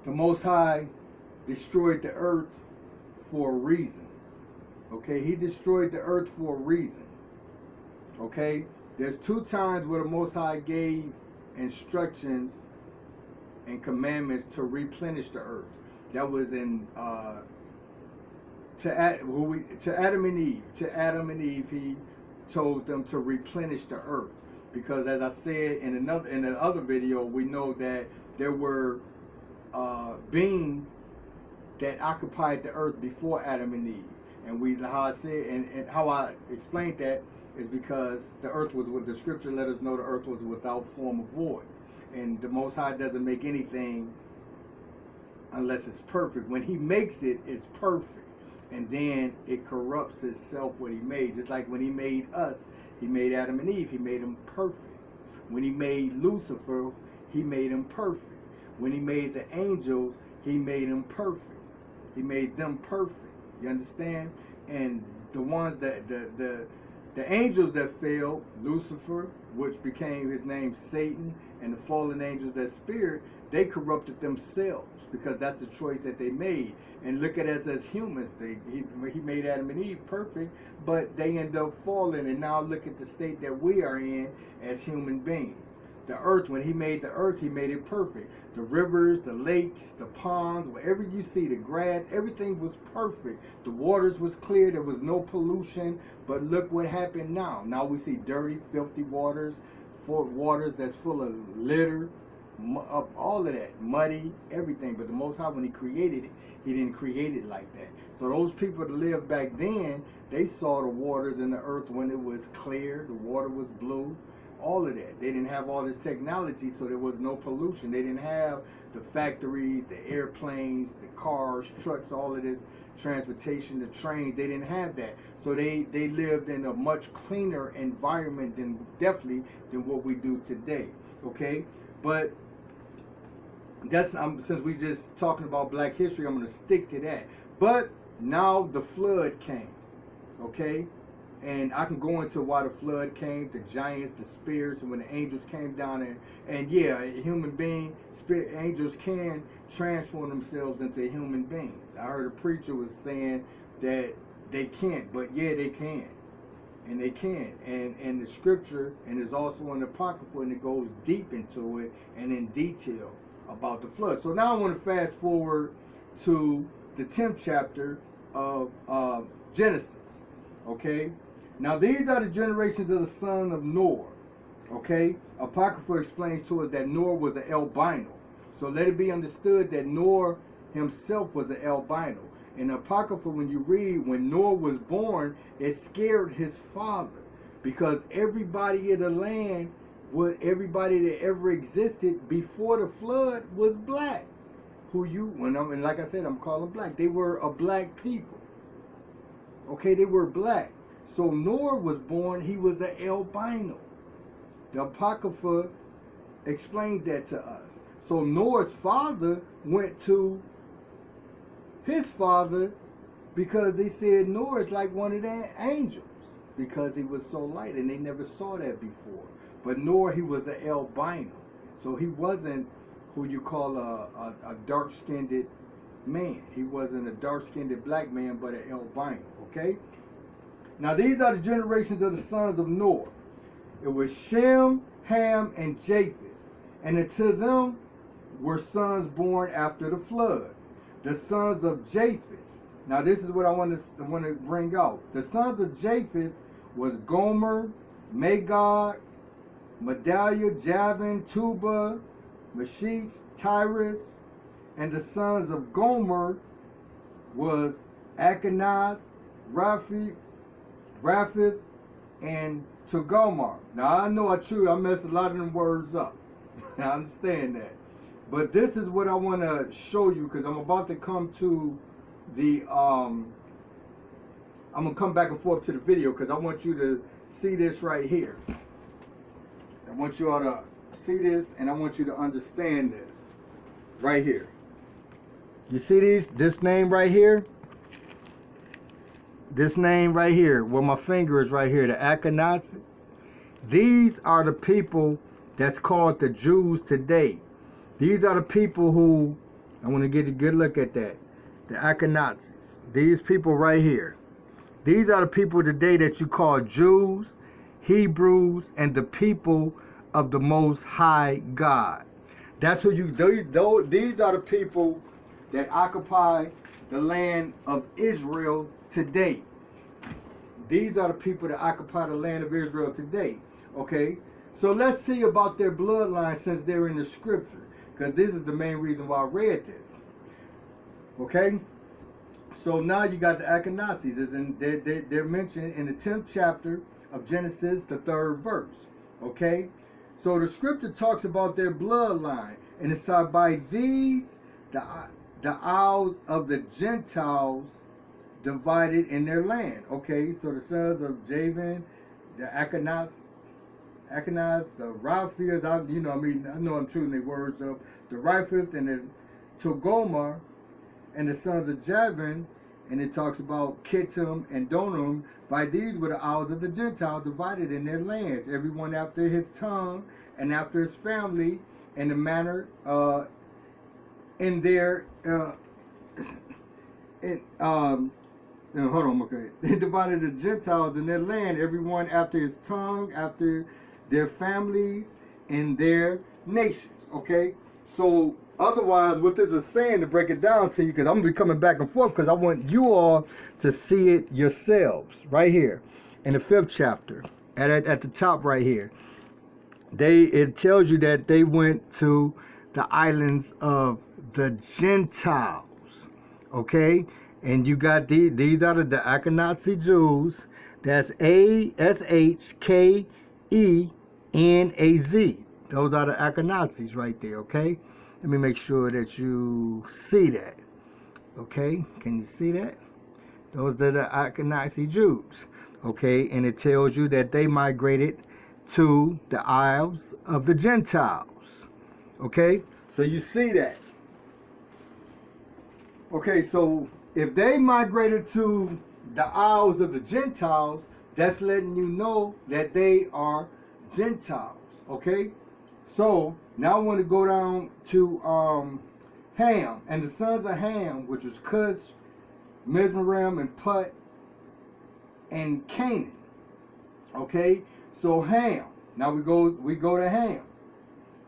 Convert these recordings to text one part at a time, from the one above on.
The Most High destroyed the earth for a reason. Okay, he destroyed the earth for a reason. Okay, there's two times where the Most High gave instructions and commandments to replenish the earth. That was in to Adam and Eve. To Adam and Eve, he told them to replenish the earth, because as I said in the other video, we know that there were beings that occupied the earth before Adam and Eve, and how I said and how I explained that is because the earth was, what the scripture let us know, the earth was without form or void, and the Most High doesn't make anything unless it's perfect. When he makes it, it's perfect, and then it corrupts itself what he made. Just like when he made us, he made Adam and Eve, he made them perfect. When he made Lucifer, he made him perfect. When he made the angels, he made them perfect. He made them perfect. You understand? And the ones that the angels that failed, Lucifer, which became his name Satan, and the fallen angels that spirit, they corrupted themselves, because that's the choice that they made. And look at us as humans. He made Adam and Eve perfect, but they end up falling. And now look at the state that we are in as human beings. The earth, when he made the earth, he made it perfect. The rivers, the lakes, the ponds, wherever you see the grass, everything was perfect. The waters was clear, there was no pollution. But look what happened now. Now we see dirty, filthy waters, waters that's full of litter, all of that, muddy, everything. But the Most High, when he created it, he didn't create it like that. So those people that lived back then, they saw the waters in the earth when it was clear, the water was blue. All of that. They didn't have all this technology, so there was no pollution. They didn't have the factories, the airplanes, the cars, trucks, all of this transportation, the trains. They didn't have that. So they lived in a much cleaner environment than what we do today. Okay? But that's since we just talking about black history, I'm going to stick to that. But now the flood came. Okay? And I can go into why the flood came, the giants, the spirits, and when the angels came down. And yeah, a human being, angels can transform themselves into human beings. I heard a preacher was saying that they can't, but yeah, they can. And they can. And the scripture, and it's also in the Apocrypha, and it goes deep into it and in detail about the flood. So now I want to fast forward to the 10th chapter of Genesis. Okay? Now these are the generations of the son of Noah. Okay? Apocrypha explains to us that Noah was an albino. So let it be understood that Noah himself was an albino. In Apocrypha, when you read, when Noah was born, it scared his father, because everybody in the land, everybody that ever existed before the flood was black. And like I said, I'm calling black. They were a black people. Okay, they were black. So Noah was born, he was an albino. The Apocrypha explains that to us. So Noah's father went to his father because they said Noah is like one of the angels because he was so light, and they never saw that before. But Noah, he was an albino. So he wasn't who you call a dark-skinned man. He wasn't a dark-skinned black man, but an albino, okay? Now these are the generations of the sons of Noah. It was Shem, Ham, and Japheth. And unto them were sons born after the flood. The sons of Japheth. Now this is what I want to bring out. The sons of Japheth was Gomer, Magog, Medaliah, Javan, Tubal, Meshech, Tyrus. And the sons of Gomer was Aconaz, Rapheth, and Togarmah. Now I know I messed a lot of them words up. I understand that. But this is what I want to show you, because I'm about to come to the, I'm going to come back and forth to the video, because I want you to see this right here. I want you all to see this, and I want you to understand this right here. You see this name right here? This name right here, where my finger is right here, the Aconazes. These are the people that's called the Jews today. These are the people who I want to get a good look at that. The Akanazis. These people right here. These are the people today that you call Jews, Hebrews, and the people of the Most High God. That's who you. These are the people that occupy the land of Israel today. These are the people that occupy the land of Israel today. Okay, so let's see about their bloodline since they're in the scripture, because this is the main reason why I read this. Okay, so now you got the Akanazis. They're mentioned in the 10th chapter of Genesis, the 3rd verse. Okay, so the scripture talks about their bloodline, and it's by these the isles of the Gentiles divided in their land. Okay, so the sons of Javan, the Akanaz, the Raphias, I know I'm choosing the words of the Raphias and the Togomar, and the sons of Javan, and it talks about Kittim and Donum. By these were the isles of the Gentiles divided in their lands, everyone after his tongue and after his family, in the manner in their hold on, okay. They divided the Gentiles in their land, everyone after his tongue, after their families, and their nations. Okay? So, otherwise, what this is saying, to break it down to you, because I'm going to be coming back and forth, because I want you all to see it yourselves, right here, in the 5th chapter, at the top right here. It tells you that they went to the islands of the Gentiles. Okay? And you got these are the Ashkenazi Jews. That's Ashkenazi. Those are the Ashkenazis right there, okay? Let me make sure that you see that. Okay? Can you see that? Those are the Ashkenazi Jews. Okay? And it tells you that they migrated to the Isles of the Gentiles. Okay? So you see that. Okay, so if they migrated to the Isles of the Gentiles, that's letting you know that they are Gentiles. Okay? So now I want to go down to Ham. And the sons of Ham, which was Cush, Mizraim, and Put, and Canaan. Okay? So Ham. Now we go to Ham.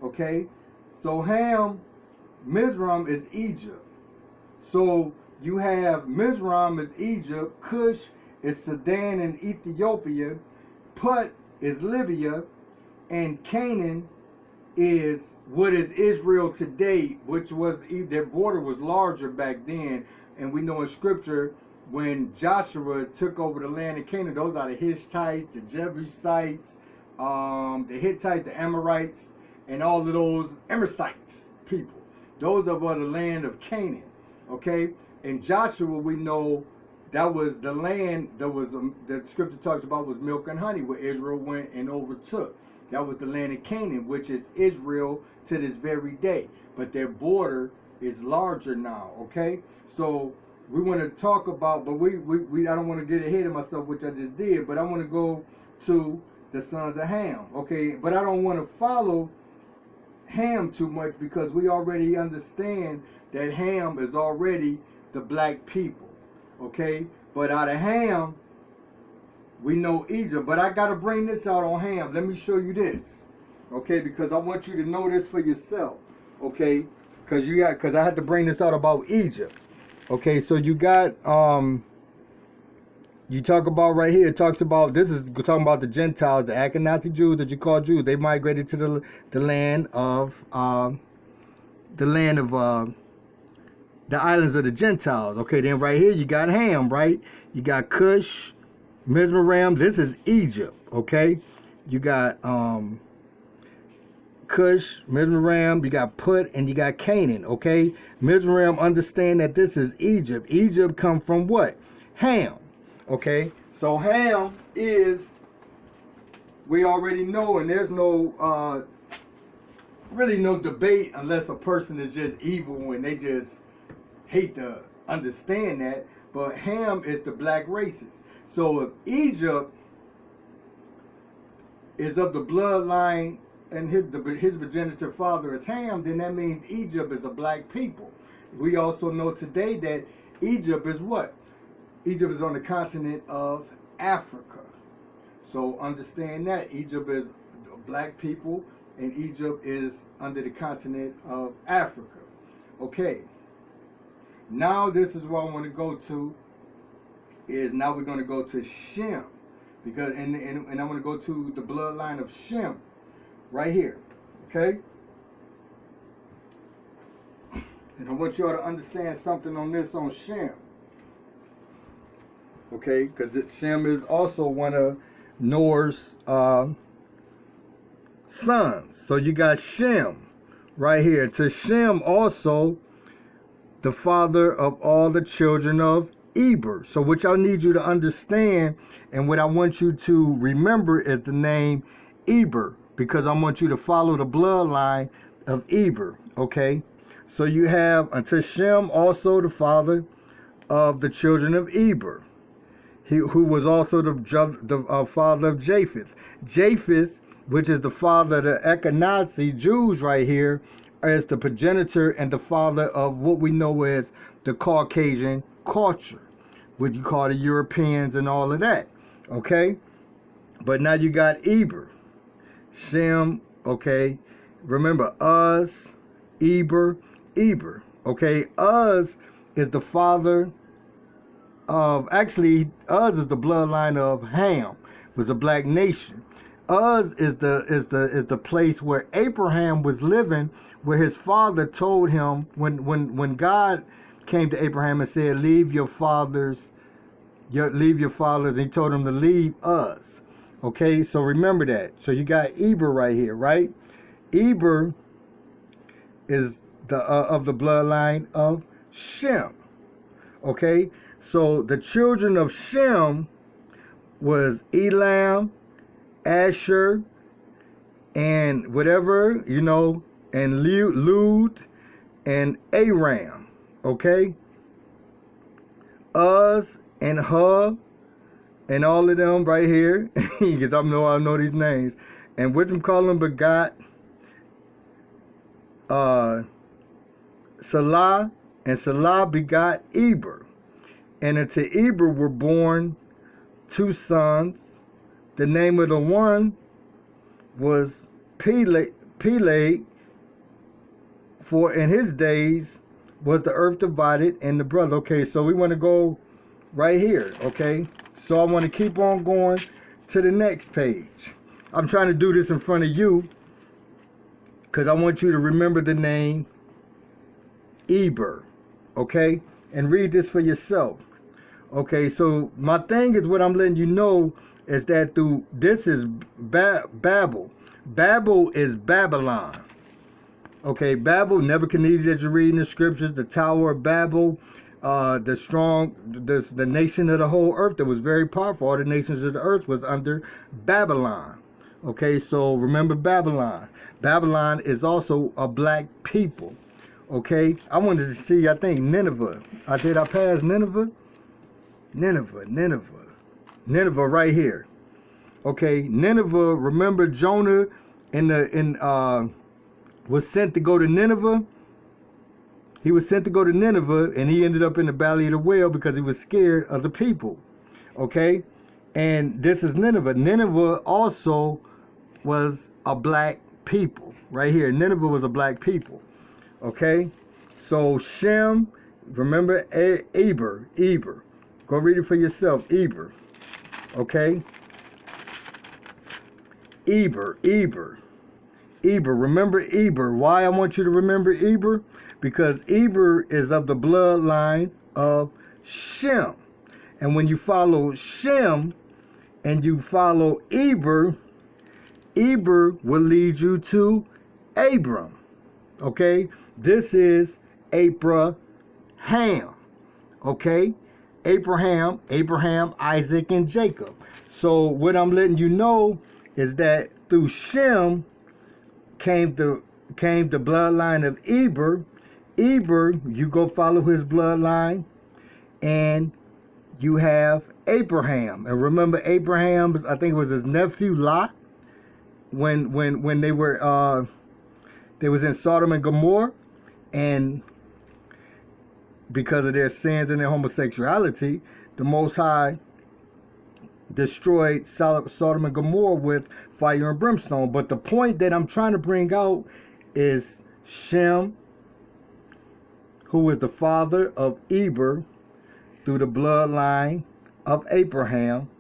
Okay? So Ham, Mizraim is Egypt. So you have Mizraim is Egypt, Cush is Sudan and Ethiopia, Put is Libya, and Canaan is what is Israel today, which was, their border was larger back then. And we know in scripture, when Joshua took over the land of Canaan, those are the Hittites, the Jebusites, the Hittites, the Amorites, and all of those Emersites people. Those are the land of Canaan. Okay? In Joshua, we know that was the land that was that scripture talks about was milk and honey, where Israel went and overtook. That was the land of Canaan, which is Israel to this very day. But their border is larger now. Okay, so we want to talk about, but we I don't want to get ahead of myself, which I just did. But I want to go to the sons of Ham. Okay, but I don't want to follow Ham too much, because we already understand that Ham is already the black people. Okay, but out of Ham we know Egypt. But I got to bring this out on Ham. Let me show you this. Okay, because I want you to know this for yourself. Okay, because I had to bring this out about Egypt. Okay, so you got you talk about right here, it talks about, this is talking about the Gentiles, the Ashkenazi Jews that you call Jews. They migrated to the land of the islands of the Gentiles. Okay, then right here you got Ham, right? You got Cush, Mizraim. This is Egypt. Okay, you got Cush, Mizraim, you got Put, and you got Canaan. Okay, Mizraim, understand that this is Egypt. Egypt come from what? Ham. Okay, so Ham is, we already know, and there's no really no debate unless a person is just evil and they just hate to understand that. But Ham is the black races. So if Egypt is of the bloodline and his progenitor father is Ham, then that means Egypt is a black people. we also know today that Egypt is what? Egypt is on the continent of Africa. So understand that Egypt is black people, and Egypt is under the continent of Africa. Okay. Now this is what I want to go to. Is now we're going to go to Shem, because and I want to go to the bloodline of Shem, right here. Okay. And I want y'all to understand something on this on Shem. Okay, because Shem is also one of Noah's sons. So you got Shem right here. To Shem also the father of all the children of Eber. So what I need you to understand, and what I want you to remember, is the name Eber, because I want you to follow the bloodline of Eber. Okay, so you have unto Shem also the father of the children of Eber, who was also the father of Japheth. Japheth, which is the father of the Ashkenazi Jews right here, is the progenitor and the father of what we know as the Caucasian culture, what you call the Europeans and all of that. Okay? But now you got Eber. Shem, okay? Remember, Uz, Eber. Okay? Uz is the father of, actually, Uz is the bloodline of Ham, was a black nation. Uz is the place where Abraham was living, where his father told him, when God came to Abraham and said, leave your fathers, and he told him to leave Uz. Okay, so remember that. So you got Eber right here, right? Eber is the of the bloodline of Shem. Okay, so the children of Shem was Elam, Asher, and whatever, you know, and Lud, and Aram. Okay, Uz and Hub, and all of them right here, because I know these names. And whatchamacallit begot Salah, and Salah begot Eber. And unto Eber were born 2 sons. The name of the one was Peleg, for in his days was the earth divided and the brother. Okay, so we want to go right here, okay? So I want to keep on going to the next page. I'm trying to do this in front of you because I want you to remember the name Eber, okay? And read this for yourself. Okay, so my thing is, what I'm letting you know is that this is Babel. Babel is Babylon. Okay, Babel, Nebuchadnezzar, that you read in the scriptures, the Tower of Babel, the nation of the whole earth that was very powerful. All the nations of the earth was under Babylon. Okay, so remember Babylon. Babylon is also a black people. Okay, I wanted to see, I think, Nineveh. Did I pass Nineveh? Nineveh right here. Okay, Nineveh, remember Jonah was sent to go to Nineveh. He was sent to go to Nineveh, and he ended up in the Valley of the Whale because he was scared of the people. Okay, and this is Nineveh. Nineveh also was a black people right here. Nineveh was a black people. Okay, so Shem, remember Eber. Go read it for yourself. Eber. Okay. Eber. Remember Eber. Why I want you to remember Eber? Because Eber is of the bloodline of Shem. And when you follow Shem and you follow Eber, Eber will lead you to Abram. Okay? This is Abraham. Okay? Abraham, Isaac, and Jacob. So what I'm letting you know is that through Shem came the bloodline of Eber. Eber, you go follow his bloodline, and you have Abraham. And remember, Abraham, I think it was his nephew Lot, when they were they was in Sodom and Gomorrah, and because of their sins and their homosexuality, the Most High destroyed Sodom and Gomorrah with fire and brimstone. But the point that I'm trying to bring out is Shem, who is the father of Eber through the bloodline of Abraham,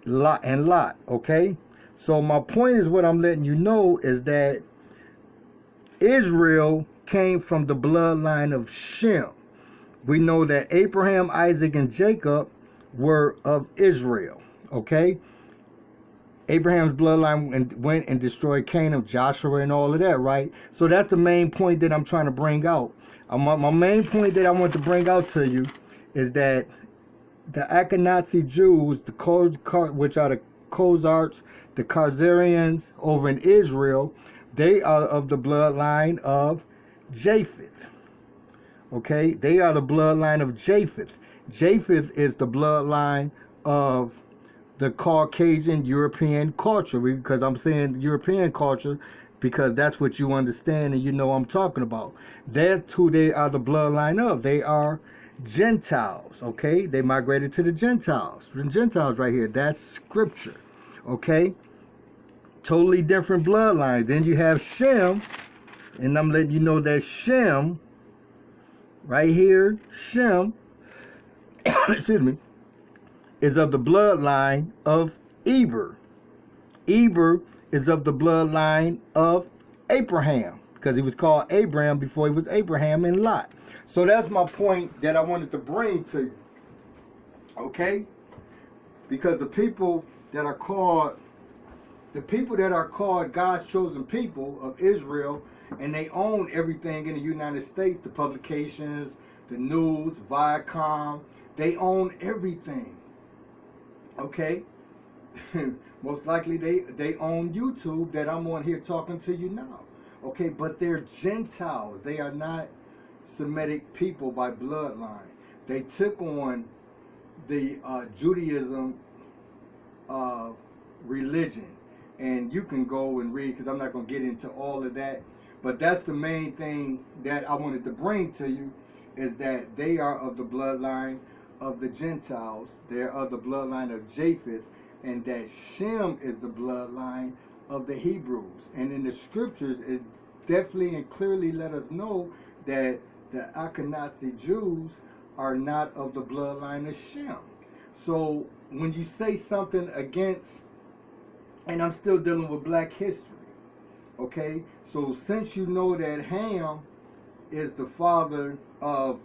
Lot and Lot. Okay? So my point is, what I'm letting you know is that Israel came from the bloodline of Shem. We know that Abraham, Isaac, and Jacob were of Israel. Okay? Abraham's bloodline went and destroyed Canaan, Joshua, and all of that, right? So that's the main point that I'm trying to bring out. My main point that I want to bring out to you is that the Ashkenazi Jews, which are the Khazars, the Khazarians over in Israel, they are of the bloodline of Japheth. Okay? They are the bloodline of Japheth. Japheth is the bloodline of the Caucasian European culture, because I'm saying European culture because that's what you understand and you know I'm talking about. That's who they are the bloodline of. They are Gentiles, okay? They migrated to the Gentiles. The Gentiles right here, that's scripture, okay? Totally different bloodlines. Then you have Shem, and I'm letting you know that Shem, right here, Shem, excuse me, is of the bloodline of Eber. Eber is of the bloodline of Abraham, because he was called Abraham before he was Abraham and Lot. So that's my point that I wanted to bring to you. Okay? Because the people that are called God's chosen people of Israel, and they own everything in the United States, the publications, the news, Viacom, they own everything. Okay? Most likely they own YouTube that I'm on here talking to you now. Okay, but they're Gentiles. They are not Semitic people by bloodline. They took on the Judaism religion. And you can go and read, because I'm not going to get into all of that. But that's the main thing that I wanted to bring to you, is that they are of the bloodline of the Gentiles. They're of the bloodline of Japheth. And that Shem is the bloodline of the Hebrews. And in the scriptures, it definitely and clearly let us know that the Ashkenazi Jews are not of the bloodline of Shem. So when you say something against, and I'm still dealing with black history, okay? So since you know that Ham is the father of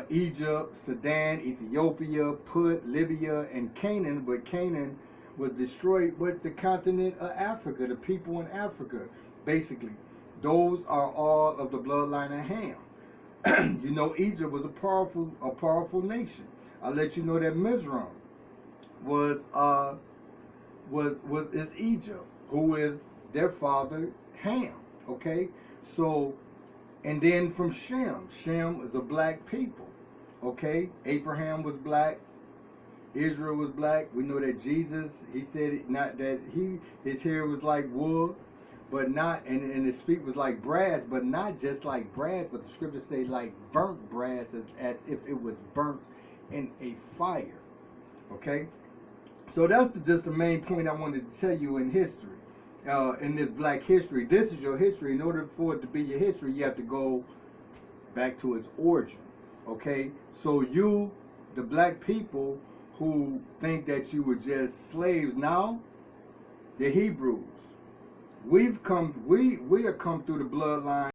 Egypt, Sudan, Ethiopia, Put, Libya, and Canaan, but Canaan was destroyed with the continent of Africa, the people in Africa, basically. Those are all of the bloodline of Ham. You know, Egypt was a powerful nation. I'll let you know that Mizraim is Egypt, who is their father Ham. Okay, so. And then from Shem is a black people, okay? Abraham was black, Israel was black. We know that Jesus, he said not that his hair was like wool, but not, and his feet was like brass, but not just like brass, but the scriptures say like burnt brass, as if it was burnt in a fire, okay? So that's just the main point I wanted to tell you in history. In this black history, this is your history. In order for it to be your history, you have to go back to its origin. Okay, so you, the black people who think that you were just slaves, now the Hebrews, we are come through the bloodline